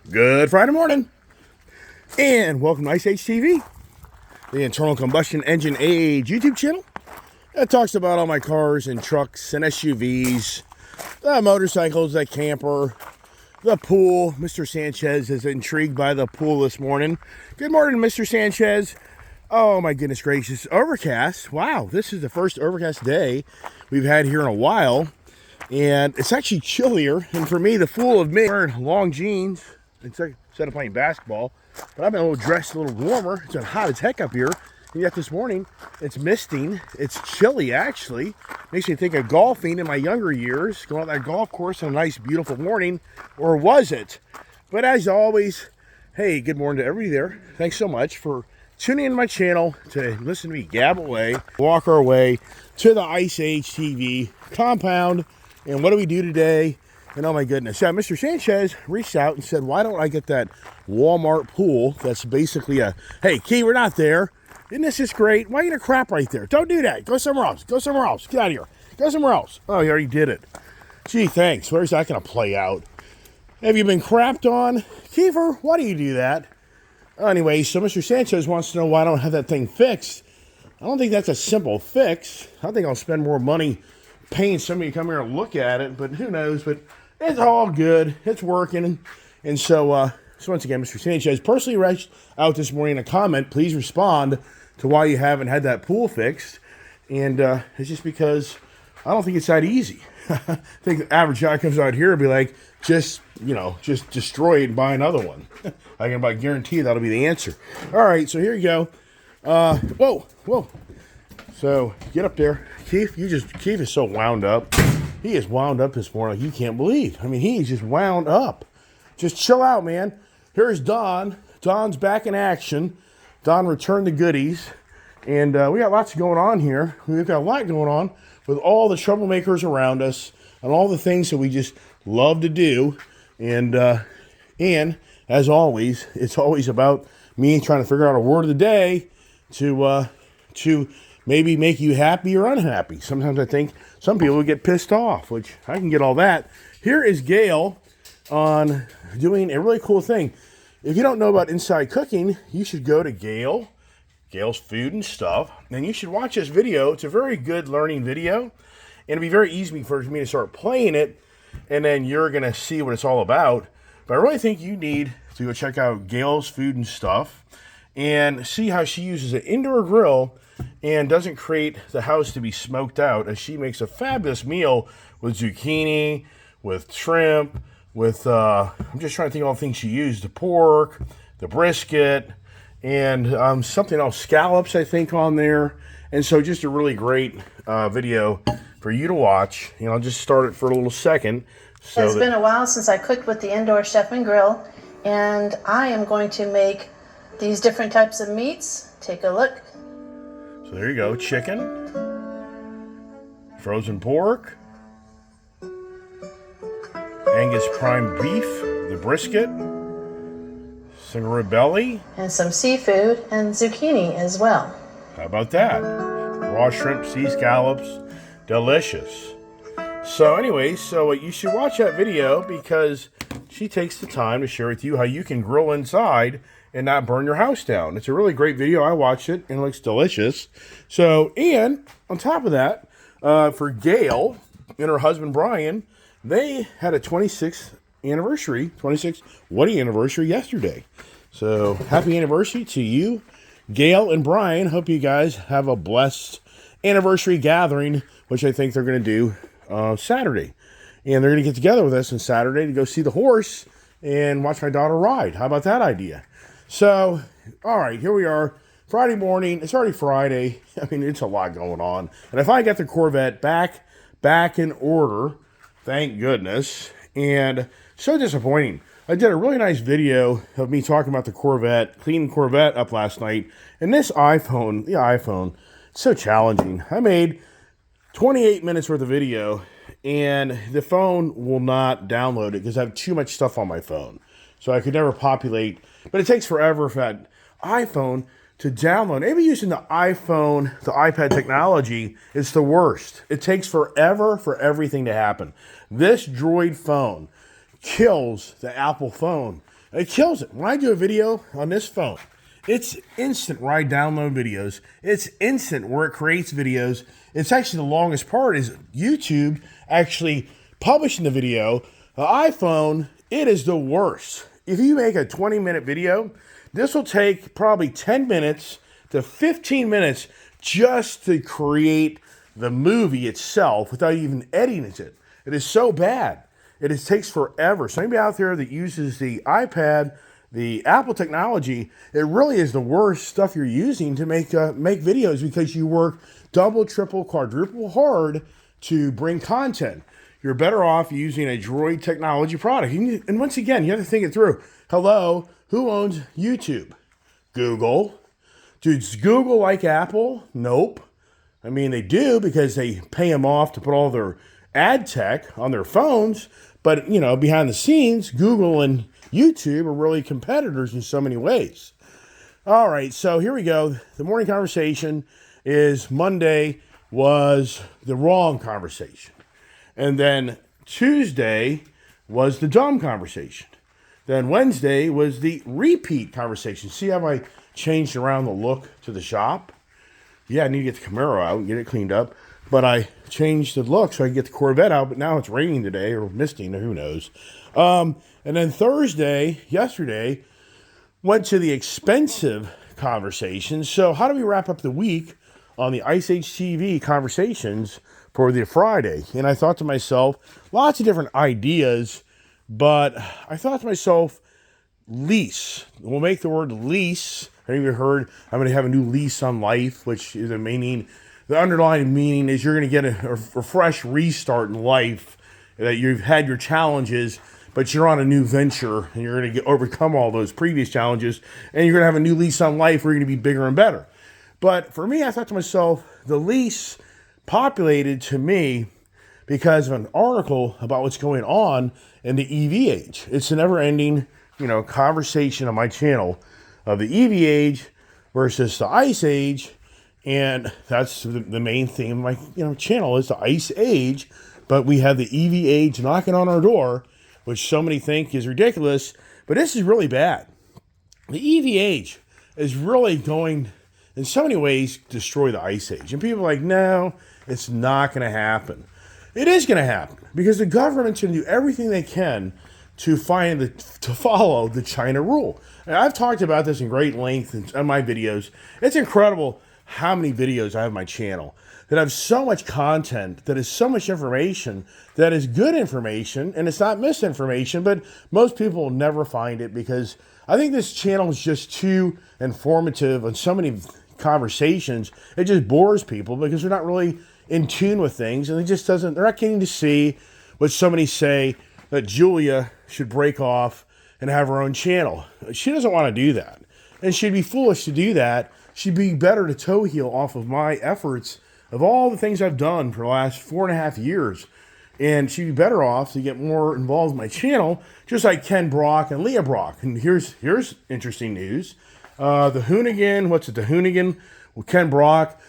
Good Friday morning, and welcome to Ice Age TV, the internal combustion engine age YouTube channel that talks about all my cars and trucks and SUVs, the motorcycles, the camper, the pool. Mr. Sanchez is intrigued by the pool this morning. Good morning, Mr. Sanchez. Oh my goodness gracious, overcast. Wow, this is the first overcast day we've had here in a while, and it's actually chillier. And for me, the fool of me wearing long jeans instead of playing basketball, but I've been a little dressed a little warmer. It's been hot as heck up here, and yet this morning it's misting. It's chilly actually. Makes me think of golfing in my younger years, going out that golf course on a nice beautiful morning, or was it? But as always, hey, good morning to everybody there. Thanks so much for tuning in to my channel to listen to me gab away, walk our way to the Ice Age TV compound. And what do we do today? And oh my goodness, yeah, Mr. Sanchez reached out and said, why don't I get that Walmart pool that's basically a, hey, Key, we're not there. Isn't this just great? Why are you gonna crap right there? Don't do that. Go somewhere else. Go somewhere else. Get out of here. Go somewhere else. Oh, he already did it. Gee, thanks. Where's that gonna play out? Have you been crapped on? Kiefer, why do you do that? Anyway, so Mr. Sanchez wants to know why I don't have that thing fixed. I don't think that's a simple fix. I think I'll spend more money paying somebody to come here and look at it, but who knows? But it's all good. It's working. And so once again, Mr. Sanchez personally reached out this morning in a comment. Please respond to why you haven't had that pool fixed. And it's just because I don't think it's that easy. I think the average guy comes out here and be like, just destroy it and buy another one. I can about guarantee that'll be the answer. All right, so here you go. Whoa. So get up there. Keith is so wound up. He is wound up this morning like you can't believe. I mean, he's just wound up. Just chill out, man. Here's Don. Don's back in action. Don returned the goodies. And we got lots going on here. We've got a lot going on with all the troublemakers around us and all the things that we just love to do. And as always, it's always about me trying to figure out a word of the day to maybe make you happy or unhappy. Sometimes I think some people would get pissed off, which I can get all that. Here is Gail on doing a really cool thing. If you don't know about inside cooking, you should go to Gail's Food and Stuff, and you should watch this video. It's a very good learning video, and it'll be very easy for me to start playing it, and then you're going to see what it's all about. But I really think you need to go check out Gail's Food and Stuff and see how she uses an indoor grill and doesn't create the house to be smoked out, as she makes a fabulous meal with zucchini, with shrimp, with, I'm just trying to think of all the things she used, the pork, the brisket, and something else, scallops, I think, on there. And so just a really great video for you to watch. And I'll just start it for a little second. So it's been a while since I cooked with the indoor chef and grill, and I am going to make these different types of meats. Take a look. So there you go, chicken, frozen pork, Angus prime beef, the brisket, single rib belly, and some seafood and zucchini as well. How about that? Raw shrimp, sea scallops, delicious. So anyway, you should watch that video because she takes the time to share with you how you can grill inside and not burn your house down. It's a really great video. I watched it and it looks delicious. So, and on top of that, for Gail and her husband Brian, they had a 26th wedding anniversary yesterday. So happy anniversary to you, Gail and Brian. Hope you guys have a blessed anniversary gathering, which I think they're going to do Saturday. And they're going to get together with us on Saturday to go see the horse and watch my daughter ride. How about that idea? So, all right, here we are. Friday morning. It's already Friday. I mean, it's a lot going on. And I finally got the Corvette back in order. Thank goodness. And so disappointing. I did a really nice video of me talking about the Corvette, cleaning Corvette up last night. And this iPhone, it's so challenging. I made 28 minutes worth of video, and the phone will not download it because I have too much stuff on my phone. So I could never populate. But it takes forever for that iPhone to download. Maybe using the iPhone, the iPad technology, is the worst. It takes forever for everything to happen. This Droid phone kills the Apple phone It kills it. When I do a video on this phone, it's instant where I download videos. It's instant where it creates videos. It's actually the longest part is YouTube actually publishing the video. The iPhone, it is the worst. If you make a 20-minute video, this will take probably 10 minutes to 15 minutes just to create the movie itself without even editing it. It is so bad. It takes forever. So anybody out there that uses the iPad, the Apple technology, it really is the worst stuff you're using to make videos because you work double, triple, quadruple hard to bring content. You're better off using a Droid technology product. And once again, you have to think it through. Hello, who owns YouTube? Google. Does Google like Apple? Nope. I mean, they do because they pay them off to put all their ad tech on their phones. But, behind the scenes, Google and YouTube are really competitors in so many ways. All right, so here we go. The morning conversation is Monday was the wrong conversation. And then Tuesday was the dumb conversation. Then Wednesday was the repeat conversation. See how I changed around the look to the shop? Yeah, I need to get the Camaro out and get it cleaned up. But I changed the look so I can get the Corvette out. But now it's raining today or misting, or who knows. And then yesterday, went to the expensive conversation. So how do we wrap up the week on the Ice Age TV conversations for the Friday? And I thought to myself, lots of different ideas. But I thought to myself, lease. We'll make the word lease. I even heard I'm going to have a new lease on life, which is the underlying meaning is you're going to get a fresh restart in life, that you've had your challenges, but you're on a new venture and you're going to overcome all those previous challenges and you're going to have a new lease on life where you're going to be bigger and better. But for me, I thought to myself, the lease populated to me because of an article about what's going on in the EV age. It's a never-ending, conversation on my channel of the EV age versus the Ice Age, and that's the main theme of my channel is the Ice Age. But we have the EV age knocking on our door, which so many think is ridiculous, but this is really bad. The EV age is really going, in so many ways, destroy the Ice Age, and people are like, no, it's not going to happen. It is going to happen because the government's going to do everything they can to follow the China rule. And I've talked about this in great length in my videos. It's incredible how many videos I have on my channel that have so much content, that is so much information, that is good information, and it's not misinformation, but most people will never find it because I think this channel is just too informative on so many conversations. It just bores people because they're not really in tune with things, and they're not getting to see what so many say, that Julia should break off and have her own channel. She doesn't want to do that, and she'd be foolish to do that. She'd be better to toe heel off of my efforts of all the things I've done for the last 4.5 years, and she'd be better off to get more involved in my channel, just like Ken Brock and Leah Brock. And here's interesting news. The Hoonigan, well, Ken Brock,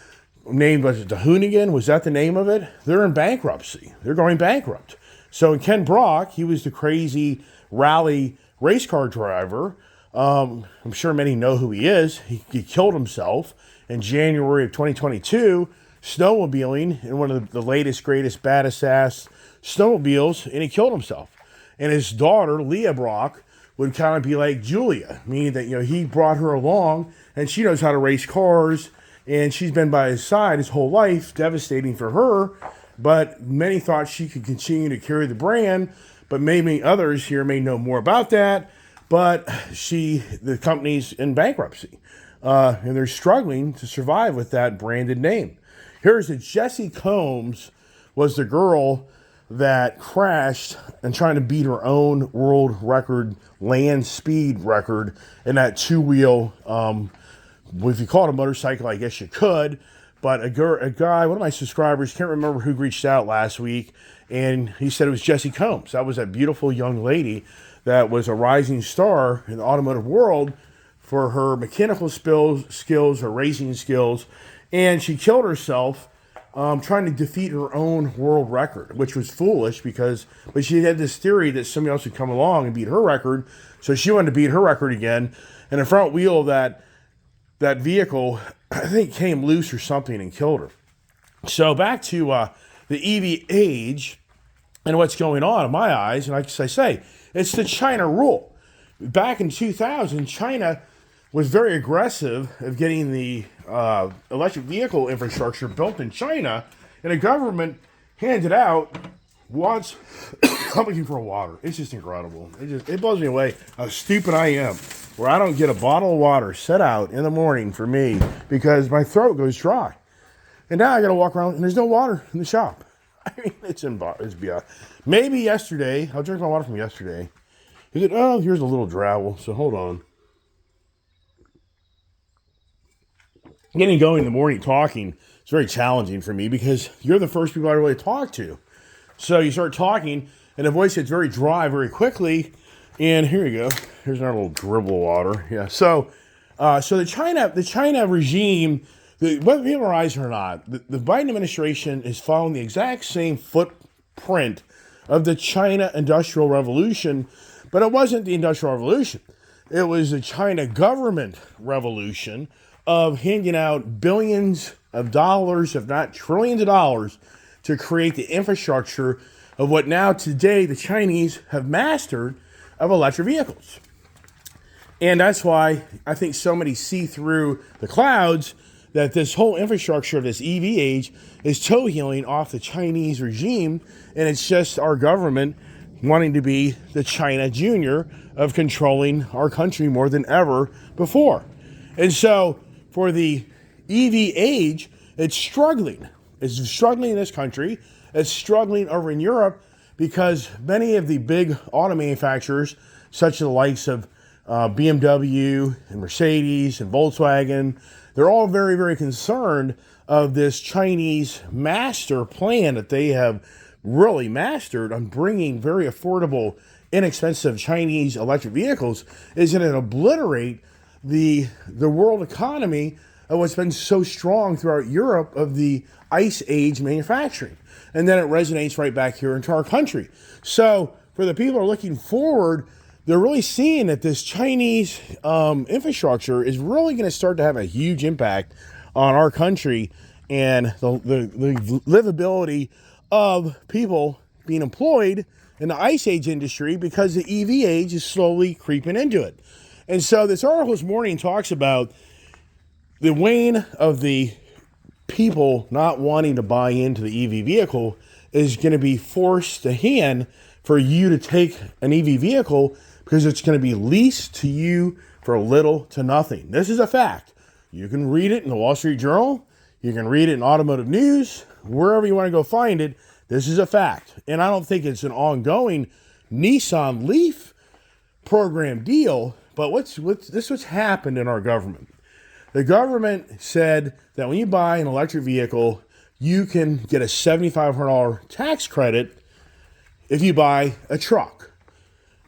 named was it the Hoonigan? Was that the name of it? They're in bankruptcy. They're going bankrupt. So Ken Brock, he was the crazy rally race car driver. I'm sure many know who he is. He killed himself in January of 2022, snowmobiling in one of the latest, greatest, baddest ass snowmobiles, and he killed himself. And his daughter, Leah Brock, would kind of be like Julia, meaning that, he brought her along and she knows how to race cars and she's been by his side his whole life, devastating for her. But many thought she could continue to carry the brand, but maybe others here may know more about that. But the company's in bankruptcy, and they're struggling to survive with that branded name. Here's that Jessie Combs was the girl that crashed and trying to beat her own world record land speed record in that two-wheel, if you call it a motorcycle, I guess you could. But a guy, one of my subscribers, can't remember who reached out last week, and he said it was Jessie Combs. That was that beautiful young lady that was a rising star in the automotive world for her mechanical skills, her racing skills, and she killed herself trying to defeat her own world record, which was foolish but she had this theory that somebody else would come along and beat her record. So she wanted to beat her record again. And the front wheel of that vehicle, I think, came loose or something and killed her. So back to the EV age and what's going on in my eyes. And like I say, it's the China rule. Back in 2000, China was very aggressive of getting the electric vehicle infrastructure built in China, and the government handed out once. I'm looking for water. It's just incredible. It blows me away how stupid I am, where I don't get a bottle of water set out in the morning for me because my throat goes dry, and now I got to walk around and there's no water in the shop. I mean, it's beyond. Maybe yesterday I'll drink my water from yesterday. Here's a little drabble. So hold on. Getting going in the morning talking is very challenging for me because you're the first people I really talk to. So you start talking, and the voice gets very dry very quickly. And here you go. Here's another little dribble of water. Yeah. So the China regime, whether people realize it or not, the Biden administration is following the exact same footprint of the China Industrial Revolution, but it wasn't the Industrial Revolution. It was the China government revolution of handing out billions of dollars, if not trillions of dollars, to create the infrastructure of what now today the Chinese have mastered of electric vehicles. And that's why I think so many see through the clouds that this whole infrastructure of this EV age is toe healing off the Chinese regime, and it's just our government wanting to be the China Junior of controlling our country more than ever before. And so for the EV age, it's struggling. It's struggling in this country. It's struggling over in Europe because many of the big auto manufacturers, such as the likes of BMW and Mercedes and Volkswagen, they're all very, very concerned of this Chinese master plan that they have really mastered on bringing very affordable, inexpensive Chinese electric vehicles is going to obliterate the world economy of what's been so strong throughout Europe of the ice age manufacturing. And then it resonates right back here into our country. So for the people who are looking forward, they're really seeing that this Chinese infrastructure is really going to start to have a huge impact on our country and the livability of people being employed in the ice age industry because the EV age is slowly creeping into it. And so this article this morning talks about the wane of the people not wanting to buy into the EV vehicle is going to be forced to hand for you to take an EV vehicle because it's going to be leased to you for little to nothing. This is a fact. You can read it in the Wall Street Journal. You can read it in Automotive News. Wherever you want to go find it, this is a fact. And I don't think it's an ongoing Nissan Leaf program deal, but what's happened in our government. The government said that when you buy an electric vehicle, you can get a $7,500 tax credit if you buy a truck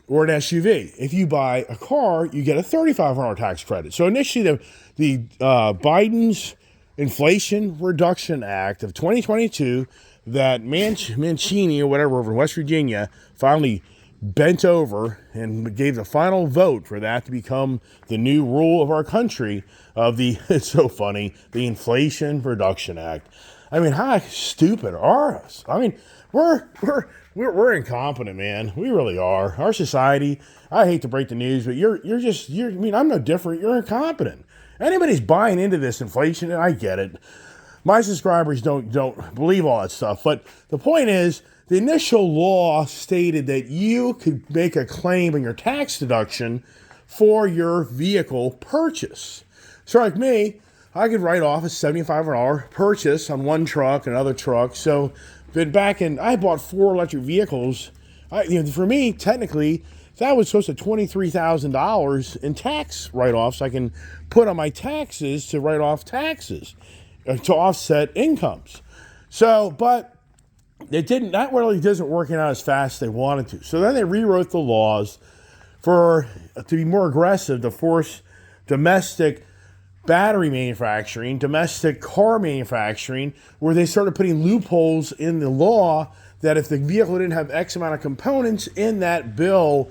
or an SUV. If you buy a car, you get a $3,500 tax credit. So initially, the Biden's Inflation Reduction Act of 2022 that Mancini or whatever over in West Virginia finally bent over and gave the final vote for that to become the new rule of our country of the, it's so funny, the Inflation Reduction Act. I mean, how stupid are us? I mean, we're incompetent, man. We really are. Our society, I hate to break the news, but I mean, I'm no different. You're incompetent. Anybody's buying into this inflation, and I get it. My subscribers don't believe all that stuff. But the point is, the initial law stated that you could make a claim on your tax deduction for your vehicle purchase. So like me, I could write off a $7,500 purchase on one truck, another truck. So I bought 4 electric vehicles. For me, technically, that was close to $23,000 in tax write-offs I can put on my taxes to write off taxes, to offset incomes. So, but that really doesn't work out as fast as they wanted to. So then they rewrote the laws to be more aggressive, to force domestic battery manufacturing, domestic car manufacturing, where they started putting loopholes in the law that if the vehicle didn't have X amount of components in that bill,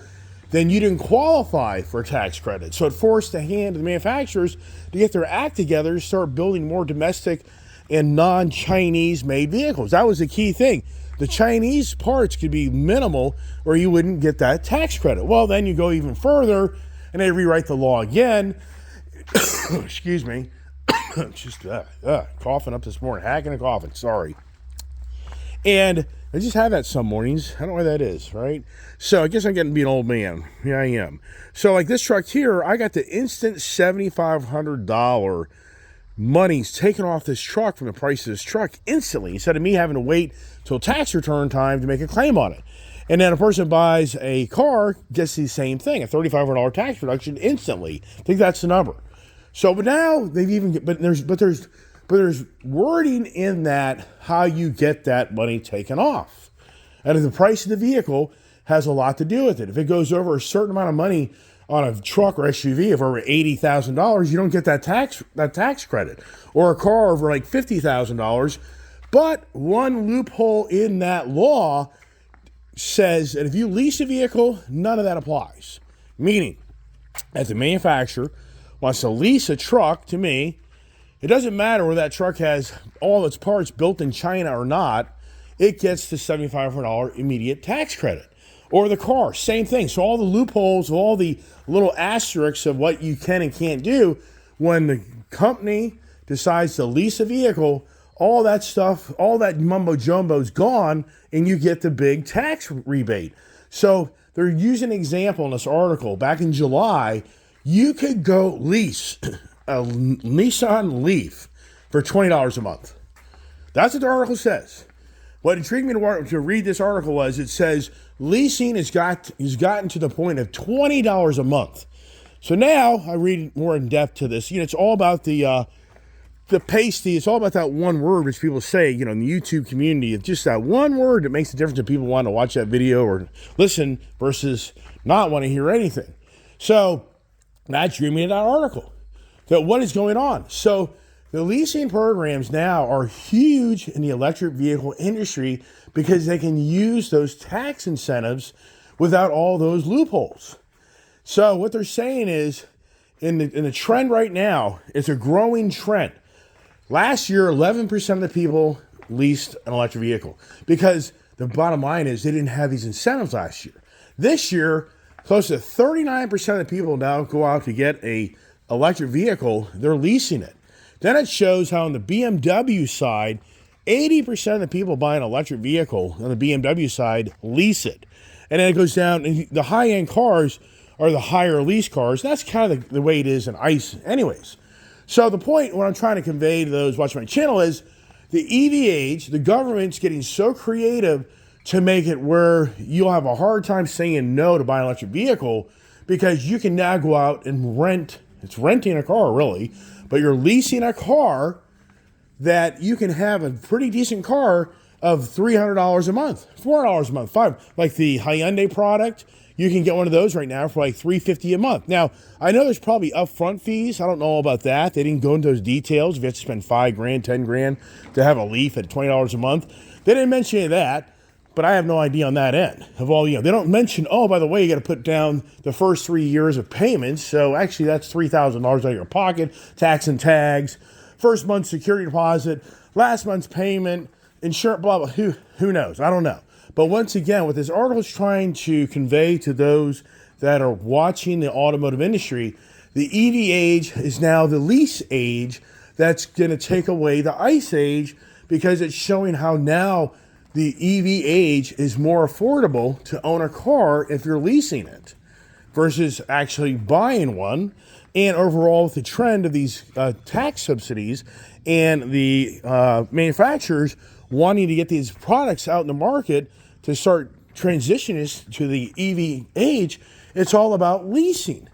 then you didn't qualify for a tax credit. So it forced the hand of the manufacturers to get their act together to start building more domestic and non-Chinese made vehicles. That was the key thing. The Chinese parts could be minimal or you wouldn't get that tax credit. Well, then you go even further and they rewrite the law again. Excuse me. Just coughing up this morning, hacking and coughing, sorry. And I just have that some mornings. I don't know why that is, right? So I guess I'm getting to be an old man. Yeah, I am. So like this truck here, I got the instant $7,500 money's taken off this truck from the price of this truck instantly, instead of me having to wait till tax return time to make a claim on it. And then a person buys a car, gets the same thing, a $3,500 tax reduction instantly. I think that's the number. So, but now they've even, but there's wording in that how you get that money taken off. And if the price of the vehicle has a lot to do with it. If it goes over a certain amount of money on a truck or SUV of over $80,000, you don't get that tax credit. Or a car over like $50,000. But one loophole in that law says that if you lease a vehicle, none of that applies. Meaning, as the manufacturer wants to lease a truck to me, it doesn't matter whether that truck has all its parts built in China or not, it gets the $7,500 immediate tax credit. Or the car, same thing. So all the loopholes, all the little asterisks of what you can and can't do, when the company decides to lease a vehicle, all that stuff, all that mumbo jumbo is gone and you get the big tax rebate. So they're using an example in this article. Back in July, you could go lease a Nissan Leaf for $20 a month. That's what the article says. What intrigued me to read this article was it says leasing has gotten to the point of $20 a month. So now I read more in depth to this. It's all about the pasty. It's all about that one word which people say, in the YouTube community. It's just that one word that makes the difference if people want to watch that video or listen versus not want to hear anything. So that drew me to that article. That what is going on? So the leasing programs now are huge in the electric vehicle industry because they can use those tax incentives without all those loopholes. So what they're saying is, in the trend right now, it's a growing trend. Last year, 11% of the people leased an electric vehicle because the bottom line is they didn't have these incentives last year. This year, close to 39% of the people now go out to get a electric vehicle, they're leasing it. Then it shows how on the BMW side, 80% of the people buying an electric vehicle on the BMW side lease it. And then it goes down, and the high-end cars are the higher lease cars. That's kind of the way it is in ICE anyways. So the point, what I'm trying to convey to those watching my channel is the EV age, the government's getting so creative to make it where you'll have a hard time saying no to buy an electric vehicle because you can now go out and rent. It's renting a car, really, but you're leasing a car that you can have a pretty decent car of $300 a month, $400 a month, $500. Like the Hyundai product, you can get one of those right now for like $350 a month. Now, I know there's probably upfront fees. I don't know about that. They didn't go into those details. If you have to spend $5,000, $10,000 to have a Leaf at $20 a month, they didn't mention any of that. But I have no idea on that end of all, they don't mention, oh, by the way, you got to put down the first 3 years of payments. So actually that's $3,000 out of your pocket, tax and tags, first month's security deposit, last month's payment, insurance, blah, blah, who knows? I don't know. But once again, what this article is trying to convey to those that are watching the automotive industry, the EV age is now the lease age that's going to take away the ICE age because it's showing how now the EV age is more affordable to own a car if you're leasing it versus actually buying one. And overall, with the trend of these tax subsidies and the manufacturers wanting to get these products out in the market to start transitioning to the EV age, it's all about leasing.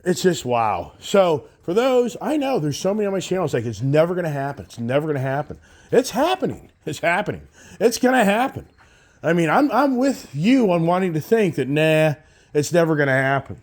It's just wow. So for those, I know there's so many on my channel, it's like, it's never going to happen. It's never going to happen. It's happening. It's happening. It's going to happen. I mean, I'm with you on wanting to think that, nah, it's never going to happen.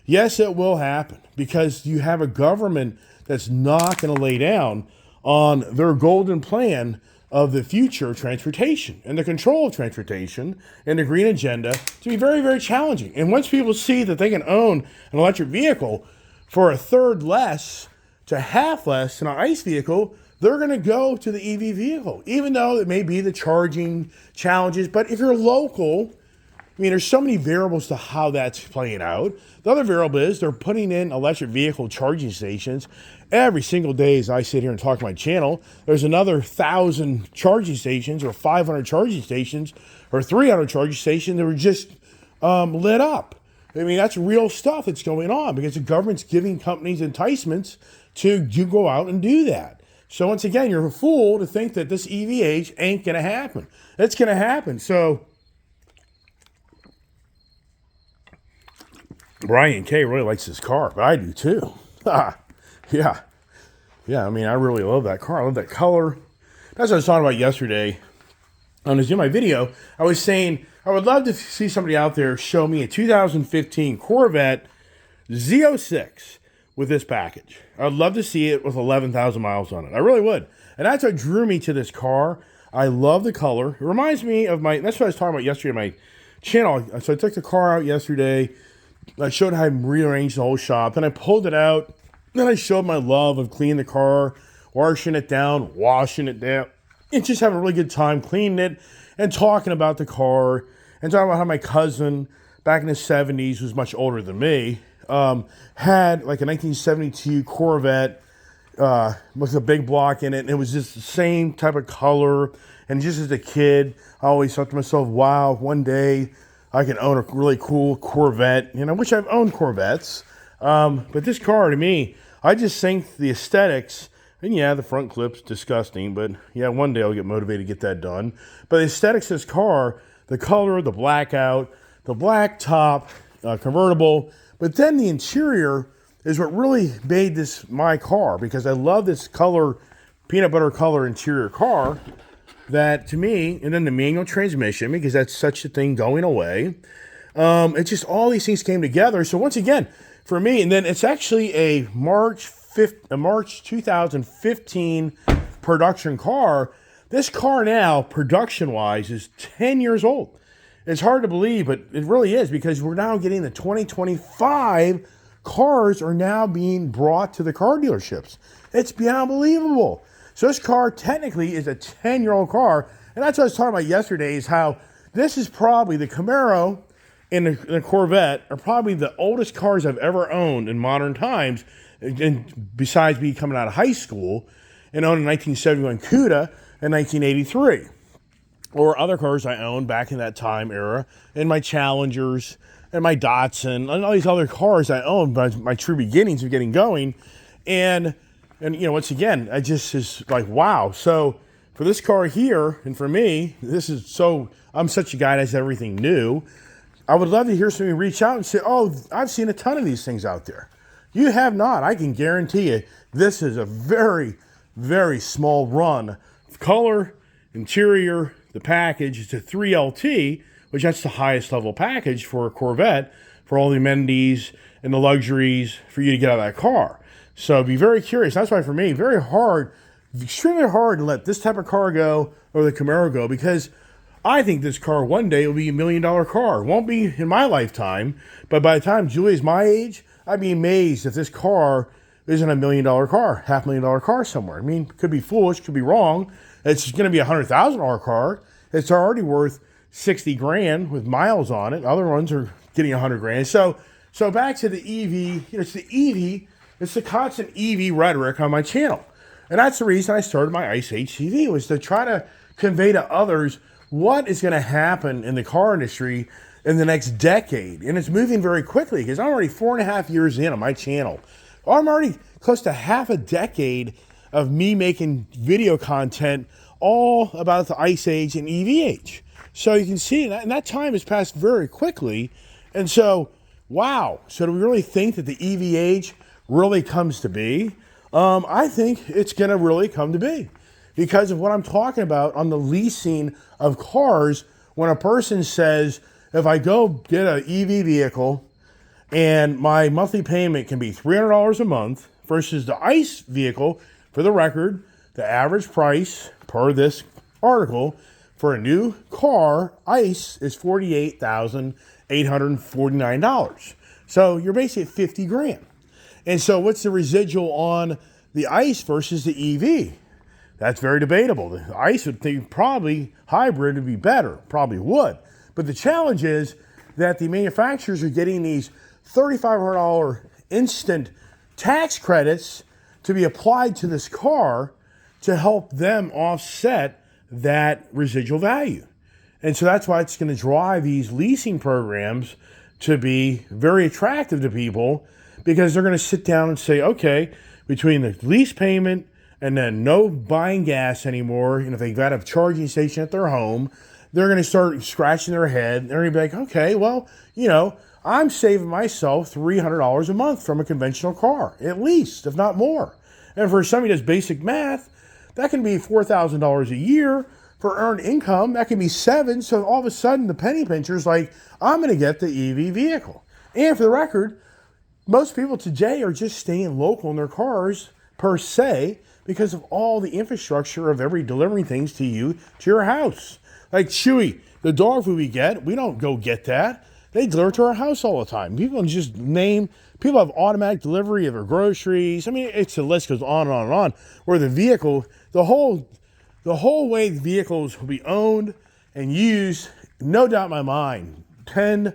Yes, it will happen because you have a government that's not going to lay down on their golden plan of the future of transportation and the control of transportation and the green agenda to be very, very challenging. And once people see that they can own an electric vehicle for a third less to half less than an ICE vehicle, they're going to go to the EV vehicle, even though it may be the charging challenges. But if you're local, I mean, there's so many variables to how that's playing out. The other variable is they're putting in electric vehicle charging stations. Every single day as I sit here and talk to my channel, there's another 1,000 charging stations or 500 charging stations or 300 charging stations that were just lit up. I mean, that's real stuff that's going on because the government's giving companies enticements to go out and do that. So once again, you're a fool to think that this EV age ain't going to happen. It's going to happen. So Brian K really likes this car, but I do too. Yeah. I mean, I really love that car. I love that color. That's what I was talking about yesterday. I was doing my video. I was saying I would love to see somebody out there show me a 2015 Corvette Z06 with this package. I'd love to see it with 11,000 miles on it. I really would. And that's what drew me to this car. I love the color. It reminds me of that's what I was talking about yesterday on my channel. So I took the car out yesterday. I showed how I rearranged the whole shop. Then I pulled it out. Then I showed my love of cleaning the car, washing it down, and just having a really good time cleaning it and talking about the car and talking about how my cousin back in the 70s, who's much older than me, had like a 1972 Corvette with a big block in it. And it was just the same type of color. And just as a kid, I always thought to myself, wow, one day I can own a really cool Corvette, which I've owned Corvettes. But this car, to me, I just think the aesthetics, and yeah, the front clip's disgusting, but yeah, one day I'll get motivated to get that done. But the aesthetics of this car, the color, the blackout, the black top, convertible, but then the interior is what really made this my car, because I love this color, peanut butter color interior car. That to me, and then the manual transmission, because that's such a thing going away. It's just all these things came together. So once again, for me, and then it's actually a March 2015 production car. This car now, production-wise, is 10 years old. It's hard to believe, but it really is, because we're now getting the 2025 cars are now being brought to the car dealerships. It's beyond unbelievable. So this car technically is a 10-year-old car, and that's what I was talking about yesterday, is how this is probably the Camaro and the Corvette are probably the oldest cars I've ever owned in modern times, and besides me coming out of high school and owning a 1971 Cuda in 1983. Or other cars I owned back in that time era, and my Challengers and my Datsun and all these other cars I owned by my true beginnings of getting going. And once again, I just is like, wow. So for this car here, and for me, I'm such a guy that has everything new. I would love to hear somebody reach out and say, oh, I've seen a ton of these things out there. You have not. I can guarantee you this is a very, very small run. Color, interior, the package, it's a 3LT, which that's the highest level package for a Corvette, for all the amenities and the luxuries for you to get out of that car. So be very curious. That's why for me, extremely hard to let this type of car go or the Camaro go, because I think this car one day will be $1 million car. It won't be in my lifetime, but by the time Julie's my age, I'd be amazed if this car isn't $1 million car, $500,000 car somewhere. I mean, could be foolish, could be wrong. It's going to be a $100,000 car. It's already worth $60,000 with miles on it. Other ones are getting $100,000. So back to the EV. It's the EV. It's the constant EV rhetoric on my channel, and that's the reason I started my ICE HCV, was to try to convey to others what is going to happen in the car industry in the next decade. And it's moving very quickly, because I'm already 4.5 years in on my channel. I'm already close to half a decade of me making video content all about the ICE age and EV age. So you can see that, and that time has passed very quickly. And so, wow. So do we really think that the EV age really comes to be? I think it's going to really come to be, because of what I'm talking about on the leasing of cars. When a person says, if I go get an EV vehicle and my monthly payment can be $300 a month versus the ICE vehicle, for the record, the average price per this article for a new car, ICE, is $48,849. So you're basically at 50 grand. And so what's the residual on the ICE versus the EV? That's very debatable. The ICE would think probably hybrid would be better, probably would. But the challenge is that the manufacturers are getting these $3,500 instant tax credits to be applied to this car to help them offset that residual value. And so that's why it's going to drive these leasing programs to be very attractive to people, because they're going to sit down and say, okay, between the lease payment and then no buying gas anymore, and if they've got a charging station at their home, they're going to start scratching their head. They're going to be like, okay, well, I'm saving myself $300 a month from a conventional car, at least, if not more. And for somebody who does basic math, that can be $4,000 a year. For earned income, that can be $7,000. So all of a sudden, the penny pincher's like, I'm going to get the EV vehicle. And for the record, most people today are just staying local in their cars per se because of all the infrastructure of every delivering things to you, to your house. Like Chewy, the dog food we get, we don't go get that. They deliver to our house all the time. People have automatic delivery of their groceries. I mean, the list goes on and on and on. Where the vehicle, the whole way the vehicles will be owned and used, no doubt in my mind, 10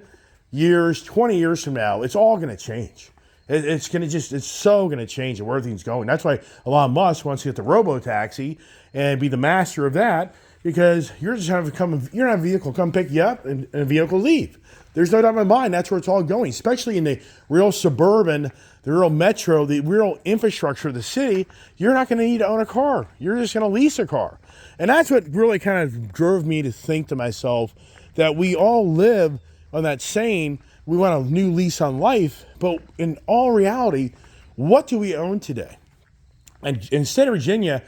years, 20 years from now, it's all going to change. It's so going to change and where everything's going. That's why Elon Musk wants to get the robo-taxi and be the master of that, because you're just going to you're going to have a vehicle come pick you up and a vehicle leave. There's no doubt in my mind that's where it's all going, especially in the real suburban, the real metro, the real infrastructure of the city. You're not going to need to own a car. You're just going to lease a car. And that's what really kind of drove me to think to myself that we all live on that saying, we want a new lease on life, but in all reality, what do we own today? And in the state of Virginia,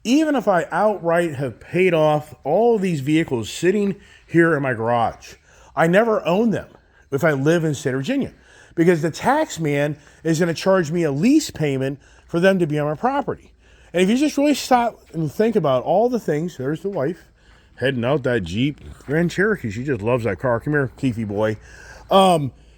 even if I outright have paid off all of these vehicles sitting here in my garage, I never own them if I live in the state of Virginia, because the tax man is going to charge me a lease payment for them to be on my property. And if you just really stop and think about all the things, there's the wife heading out that Jeep Grand Cherokee. She just loves that car. Come here, Keefy boy.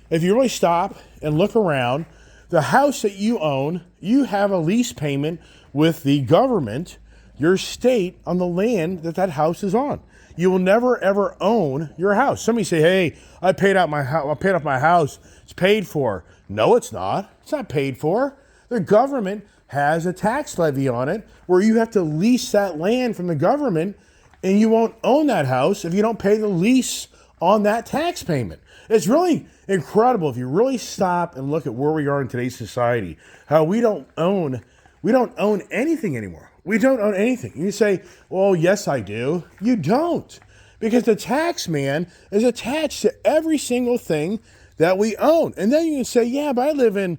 If you really stop and look around, the house that you own, you have a lease payment with the government, your state, on the land that house is on. You will never ever own your house. Somebody say, "Hey, I paid off my house. It's paid for." No, it's not. It's not paid for. The government has a tax levy on it where you have to lease that land from the government, and you won't own that house if you don't pay the lease on that tax payment. It's really incredible if you really stop and look at where we are in today's society, how we don't own anything anymore. We don't own anything. You say, well, yes, I do. You don't. Because the tax man is attached to every single thing that we own. And then you can say, yeah, but I live in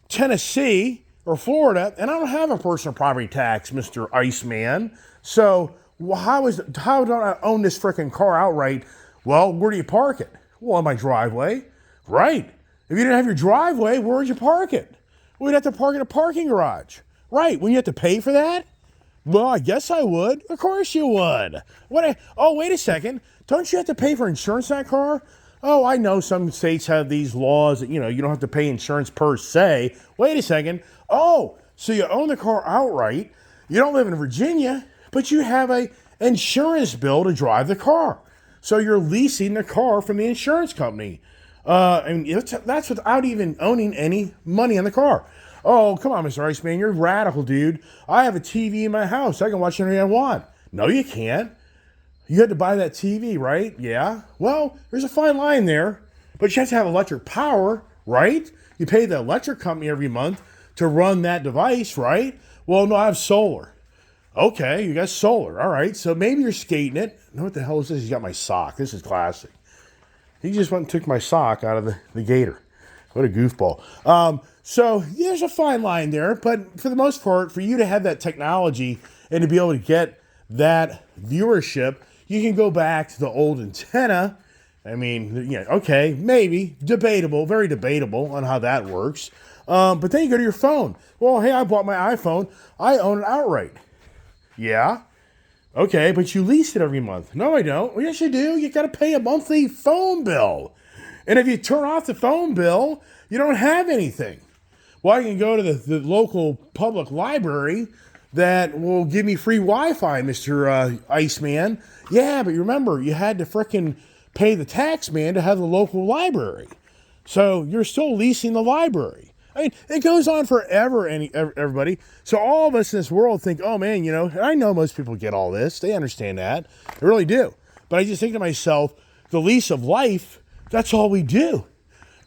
Tennessee or Florida, and I don't have a personal property tax, Mr. Iceman. So how don't I own this freaking car outright? Well, where do you park it? Well, in my driveway. Right. If you didn't have your driveway, where would you park it? We'd have to park in a parking garage. Right. When you have to pay for that? Well, I guess I would. Of course you would. Oh, wait a second. Don't you have to pay for insurance on that car? Oh, I know some states have these laws that, you don't have to pay insurance per se. Wait a second. Oh, so you own the car outright. You don't live in Virginia, but you have a insurance bill to drive the car. So you're leasing the car from the insurance company. And that's without even owning any money on the car. Oh, come on, Mr. Iceman, you're radical, dude. I have a TV in my house. I can watch anything I want. No, you can't. You had to buy that TV, right? Yeah. Well, there's a fine line there, but you have to have electric power, right? You pay the electric company every month to run that device, right? Well, no, I have solar. Okay, you got solar. All right, so maybe you're skating it. What the hell is this? You got my sock. This is classic. He just went and took my sock out of the gator. What a goofball. So there's a fine line there, but for the most part, for you to have that technology and to be able to get that viewership, you can go back to the old antenna I mean, okay, maybe debatable, very debatable on how that works. But then you go to your phone. Well, hey, I bought my iPhone. I own it outright. Yeah. Okay, but you lease it every month. No, I don't. Well, yes, you do. You got to pay a monthly phone bill. And if you turn off the phone bill, you don't have anything. Well, I can go to the local public library that will give me free Wi-Fi, Mr. Iceman. Yeah, but remember, you had to frickin' pay the tax man to have the local library. So you're still leasing the library. I mean, it goes on forever, everybody. So all of us in this world think, oh man, and I know most people get all this. They understand that. They really do. But I just think to myself, the lease of life, that's all we do.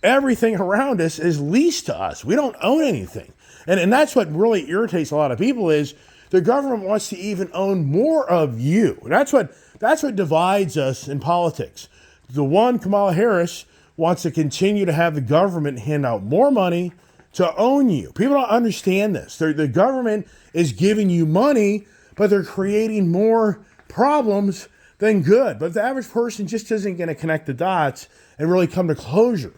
Everything around us is leased to us. We don't own anything. And that's what really irritates a lot of people is the government wants to even own more of you. That's what divides us in politics. The one, Kamala Harris, wants to continue to have the government hand out more money to own you. People don't understand this. The government is giving you money, but they're creating more problems than good. But the average person just isn't going to connect the dots and really come to closure.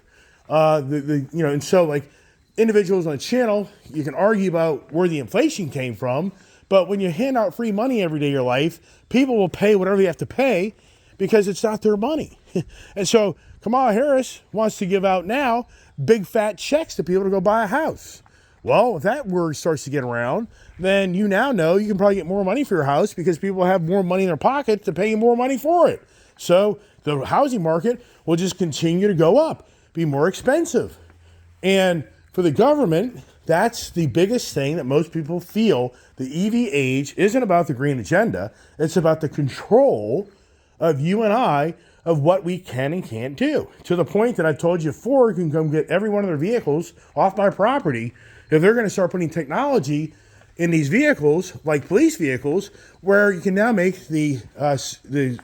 And so like individuals on the channel, you can argue about where the inflation came from, but when you hand out free money every day of your life, people will pay whatever they have to pay because it's not their money. And so Kamala Harris wants to give out now big fat checks to people to go buy a house. Well, if that word starts to get around, then you now know you can probably get more money for your house because people have more money in their pocket to pay you more money for it. So the housing market will just continue to go up, be more expensive. And for the government, that's the biggest thing that most people feel. The EV age isn't about the green agenda. It's about the control of you and I of what we can and can't do. To the point that I told you Ford can come get every one of their vehicles off my property if they're going to start putting technology in these vehicles, like police vehicles, where you can now make the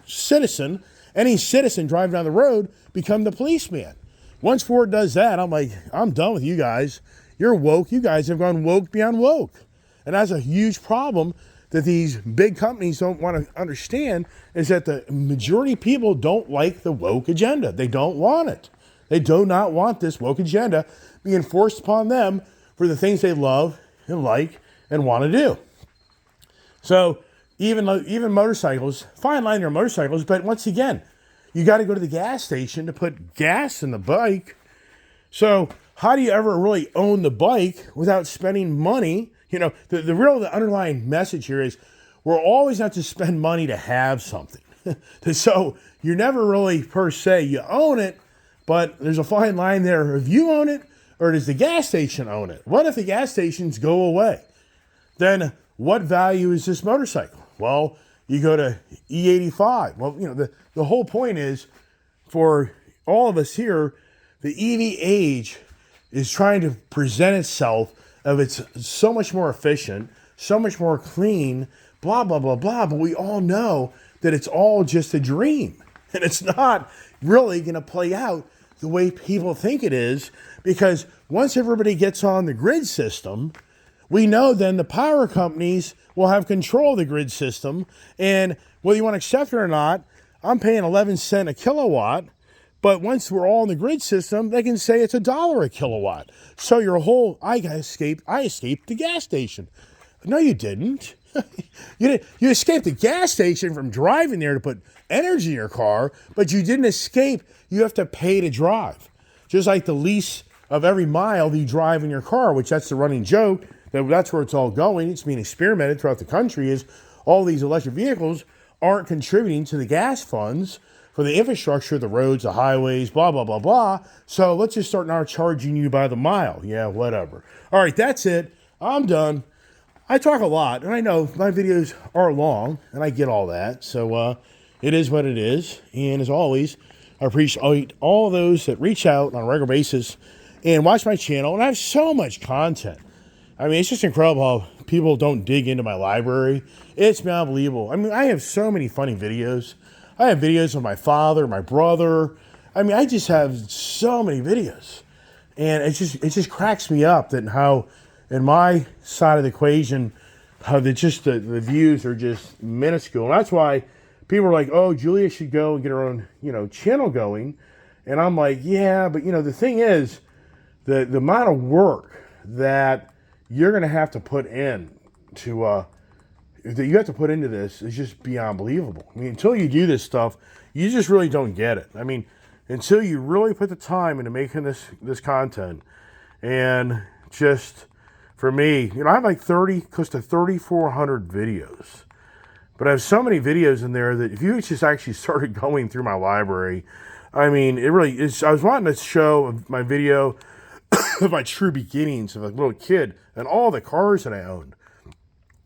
citizen, any citizen driving down the road, become the policeman. Once Ford does that, I'm like, I'm done with you guys. You're woke. You guys have gone woke beyond woke. And that's a huge problem that these big companies don't want to understand is that the majority of people don't like the woke agenda. They don't want it. They do not want this woke agenda being forced upon them for the things they love and like and want to do. So even motorcycles, fine line their motorcycles, but once again, you got to go to the gas station to put gas in the bike. So how do you ever really own the bike without spending money? The underlying message here is we're always have to spend money to have something. So you're never really, per se, you own it, but there's a fine line there. If you own it, or does the gas station own it? What if the gas stations go away? Then what value is this motorcycle? Well, you go to E85. Well, the whole point is for all of us here, the EV age is trying to present itself of it's so much more efficient, so much more clean, blah, blah, blah, blah. But we all know that it's all just a dream. And it's not really going to play out the way people think it is, because once everybody gets on the grid system, we know then the power companies will have control of the grid system. And whether you want to accept it or not, I'm paying 11 cents a kilowatt. But once we're all in the grid system, they can say it's $1 a kilowatt. So your whole, I escaped the gas station. No, you didn't. You escaped the gas station from driving there to put energy in your car, but you didn't escape. You have to pay to drive. Just like the lease of every mile that you drive in your car, which that's the running joke. That's where it's all going. It's being experimented throughout the country is all these electric vehicles aren't contributing to the gas funds for the infrastructure, the roads, the highways, blah, blah, blah, blah. So let's just start now charging you by the mile. Yeah, whatever. All right, that's it. I'm done. I talk a lot, and I know my videos are long, and I get all that. So it is what it is. And as always, I appreciate all those that reach out on a regular basis and watch my channel. And I have so much content. I mean, it's just incredible how people don't dig into my library. It's been unbelievable. I mean, I have so many funny videos. I have videos of my father, my brother. I mean, I just have so many videos. And it just cracks me up that how, in my side of the equation, how the views are just minuscule. And that's why people are like, oh, Julia should go and get her own, channel going. And I'm like, yeah, but the thing is, the amount of work that you're going to have to put in to, that you have to put into this is just beyond believable. I mean, until you do this stuff, you just really don't get it. I mean, until you really put the time into making this content, and just for me, I have like close to 3,400 videos, but I have so many videos in there that if you just actually started going through my library, I mean, it really is. I was wanting to show my video of my true beginnings of a little kid and all the cars that I owned.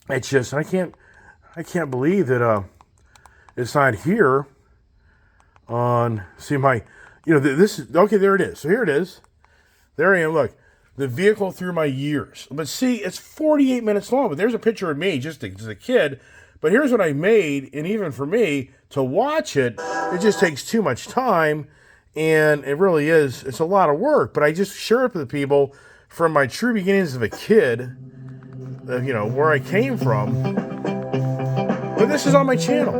It's just, I can't believe that it's not here on, see my, this is, okay, there it is. So here it is. There I am, look, the vehicle through my years. But see, it's 48 minutes long, but there's a picture of me just as a kid. But here's what I made, and even for me, to watch it, it just takes too much time, and it really is, it's a lot of work. But I just share it with the people from my true beginnings of a kid, where I came from. But this is on my channel.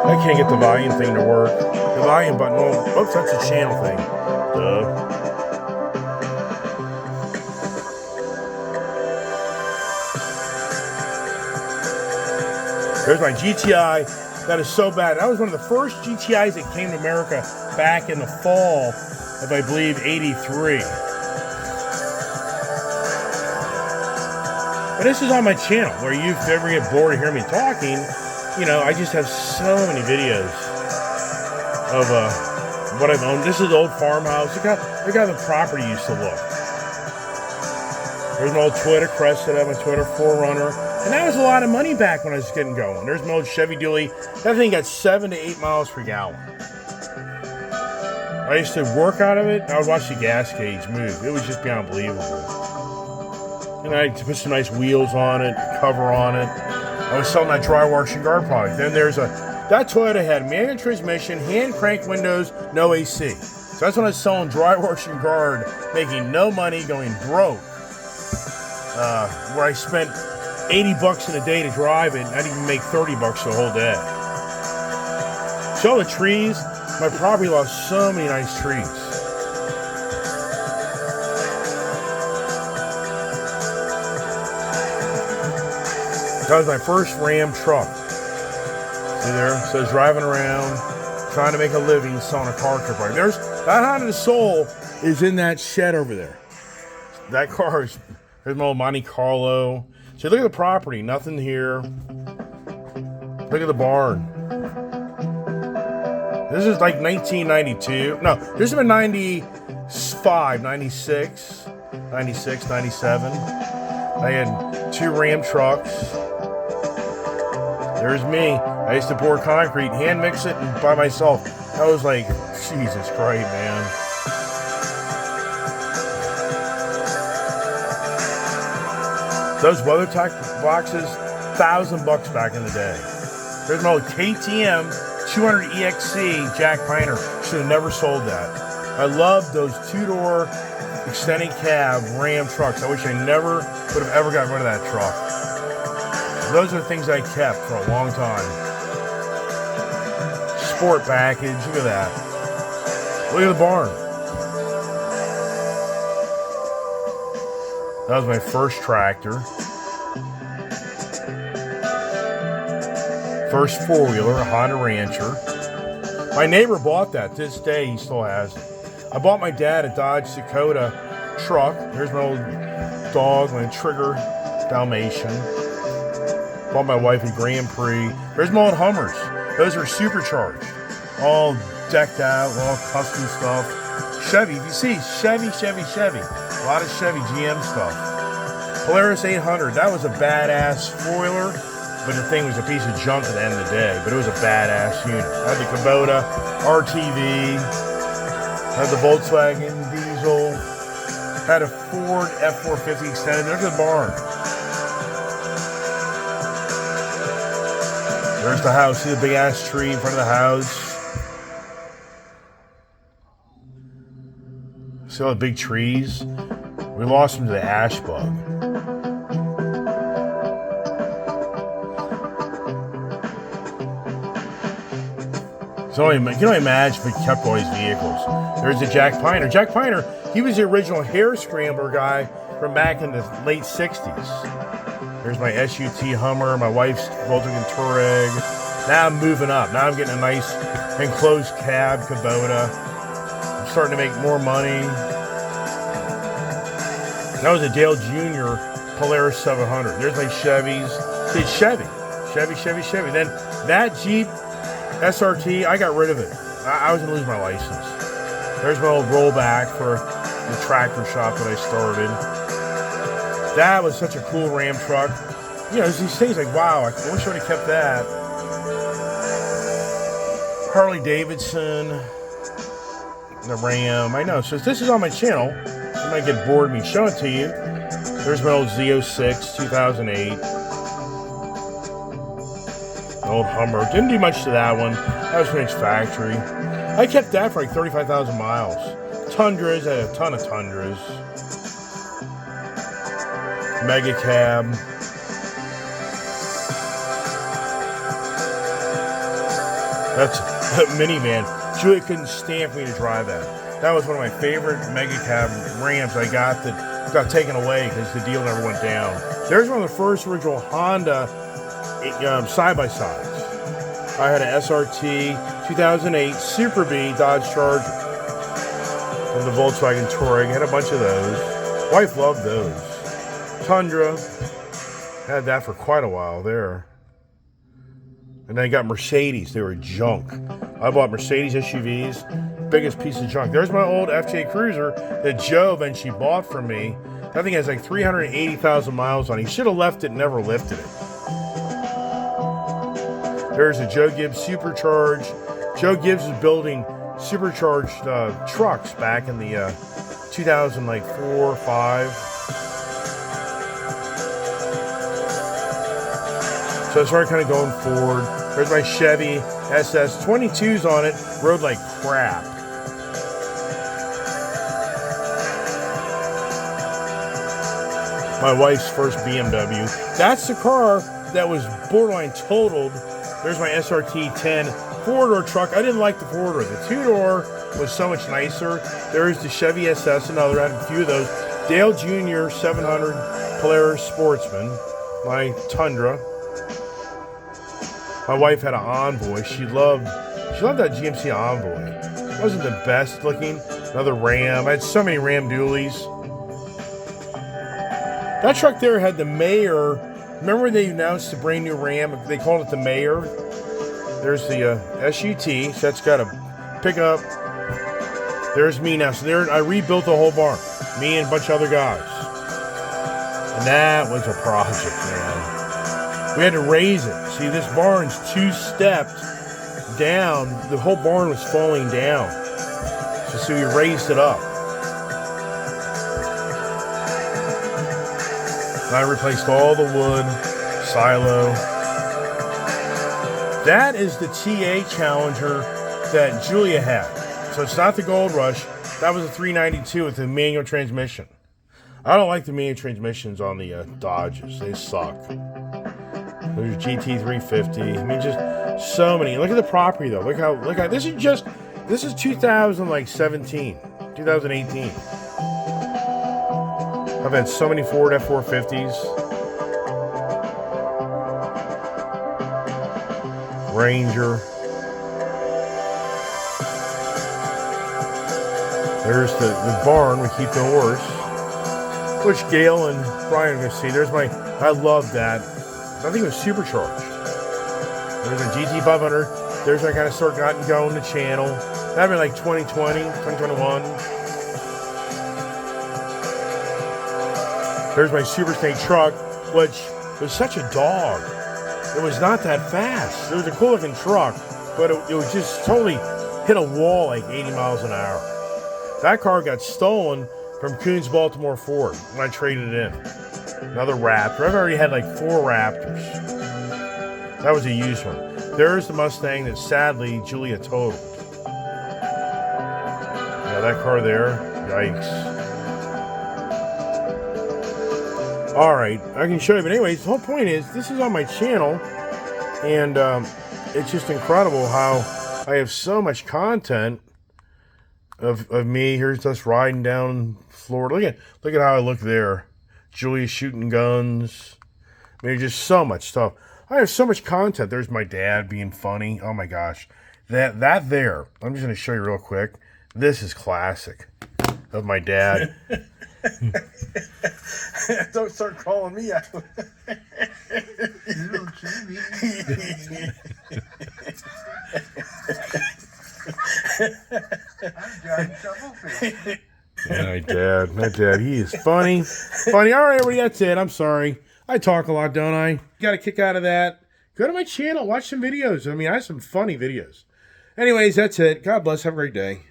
I can't get the volume thing to work. The volume button, oops, that's a channel thing. Duh. There's my GTI. That is so bad. That was one of the first GTIs that came to America back in the fall of, I believe, 83. But this is on my channel, where you, if you ever get bored of hearing me talking, I just have so many videos of what I've owned. This is an old farmhouse. Look how the property used to look. There's an old Toyota Crest that I have, a Toyota 4Runner. And that was a lot of money back when I was getting going. There's my old Chevy Dually. That thing got 7 to 8 miles per gallon. I used to work out of it. I would watch the gas gauge move. It was just beyond believable. And I had to put some nice wheels on it, cover on it. I was selling that dry wash and guard product. Then that Toyota had manual transmission, hand crank windows, no AC. So that's when I was selling dry wash and guard, making no money, going broke. Where I spent $80 in a day to drive it, and I didn't even make $30 the whole day. So the trees, my property lost so many nice trees. That was my first Ram truck. See there? So I was driving around, trying to make a living, selling a car trip. There's that Honda Soul is in that shed over there. That car is, there's my old Monte Carlo. So look at the property, nothing here. Look at the barn. This is like 1992. No, this has been 95, 96, 96, 97. I had 2 Ram trucks. There's me. I used to pour concrete, hand mix it, and by myself. I was like, Jesus Christ, man. Those WeatherTech boxes, $1,000 back in the day. There's my old KTM 200 EXC Jack Piner. Should have never sold that. I love those 2-door extended cab Ram trucks. I wish I never would have ever gotten rid of that truck. Those are the things I kept for a long time. Sport package, look at that. Look at the barn. That was my first tractor. First 4-wheeler, a Honda Rancher. My neighbor bought that. To this day, he still has it. I bought my dad a Dodge Dakota truck. Here's my old dog, my Trigger Dalmatian. Bought my wife a Grand Prix. There's my old Hummers. Those are supercharged. All decked out, all custom stuff. Chevy, if you see, Chevy. A lot of Chevy GM stuff. Polaris 800, that was a badass 4-wheeler, but the thing was a piece of junk at the end of the day, but it was a badass unit. I had the Kubota RTV, had the Volkswagen diesel, had a Ford F450 extended. There's the barn. There's the house. See the big ass tree in front of the house. See all the big trees? We lost them to the ash bug. So you can only imagine if we kept all these vehicles. There's the Jack Piner. Jack Piner, he was the original hair scrambler guy from back in the late 60s. There's my SUT Hummer, my wife's Volkswagen Touareg. Now I'm moving up. Now I'm getting a nice enclosed cab Kubota. I'm starting to make more money. That was a Dale Jr. Polaris 700. There's my Chevys. See, it's Chevy. Chevy. Then that Jeep SRT, I got rid of it. I was going to lose my license. There's my old rollback for the tractor shop that I started. That was such a cool Ram truck. You know, there's these things like, wow, I wish I would have kept that. Harley Davidson, the Ram. I know. So this is on my channel. You might get bored of me showing it to you. There's my old Z06 2008. Old Hummer. Didn't do much to that one. That was finished factory. I kept that for like 35,000 miles. Tundras, I had a ton of Tundras. Mega cab. That's a minivan. Julia couldn't stand for me to drive that. That was one of my favorite mega cab Rams I got that got taken away because the deal never went down. There's one of the first original Honda side-by-sides. I had an SRT 2008 Super B Dodge Charger and the Volkswagen Touareg. I had a bunch of those. Wife loved those. Tundra. Had that for quite a while there. And then I got Mercedes. They were junk. I bought Mercedes SUVs. Biggest piece of junk. There's my old FJ Cruiser that Joe eventually bought from me. That thing has like 380,000 miles on it. He should have left it and never lifted it. There's a Joe Gibbs Supercharged. Joe Gibbs was building supercharged trucks back in the 2004 or 5. So I started kind of going forward. There's my Chevy SS 22s on it. Rode like crap. My wife's first BMW. That's the car that was borderline totaled. There's my SRT 10 four-door truck. I didn't like the four-door. The two-door was so much nicer. There's the Chevy SS, another. I had a few of those. Dale Jr. 700 Polaris Sportsman. My Tundra. My wife had an Envoy. She loved that GMC Envoy. It wasn't the best looking. Another Ram. I had so many Ram dualies. That truck there had the Mayor. Remember when they announced the brand new Ram? They called it the Mayor. There's the SUT. So that's got a pickup. There's me now. So there, I rebuilt the whole barn. Me and a bunch of other guys. And that was a project, man. We had to raise it. See, this barn's 2 steps down. The whole barn was falling down. So we raised it up. I replaced all the wood, silo. That is the TA Challenger that Julia had. So it's not the Gold Rush. That was a 392 with a manual transmission. I don't like the manual transmissions on the Dodges. They suck. There's GT350. I mean, just so many. Look at the property though. Look how this is 2017, 2018. I've had so many Ford F450s. Ranger. There's the barn. We keep the horse. Which Gail and Brian are going to see. There's my, I love that. I think it was supercharged. There's a GT500. There's I kind of start gotten going the channel. That'd been like 2020, 2021. There's my Super Snake truck, which was such a dog. It was not that fast. It was a cool looking truck, but it was just totally hit a wall like 80 miles an hour. That car got stolen from Coons Baltimore Ford when I traded it in. Another Raptor. I've already had like 4 Raptors. That was a used one. There's the Mustang that sadly Julia totaled. Yeah, that car there. Yikes. Alright, I can show you. But anyways, the whole point is, this is on my channel. And it's just incredible how I have so much content of me. Here's us riding down Florida. Look at how I look there. Julia shooting guns. I mean, just so much stuff. I have so much content. There's my dad being funny. Oh my gosh. That there. I'm just going to show you real quick. This is classic of my dad. Don't start calling me out. Little Jimmy. I'm John Shovelfish. My dad, he is funny. Funny. All right, everybody, that's it. I'm sorry. I talk a lot, don't I? Got a kick out of that. Go to my channel, watch some videos. I mean, I have some funny videos. Anyways, that's it. God bless. Have a great day.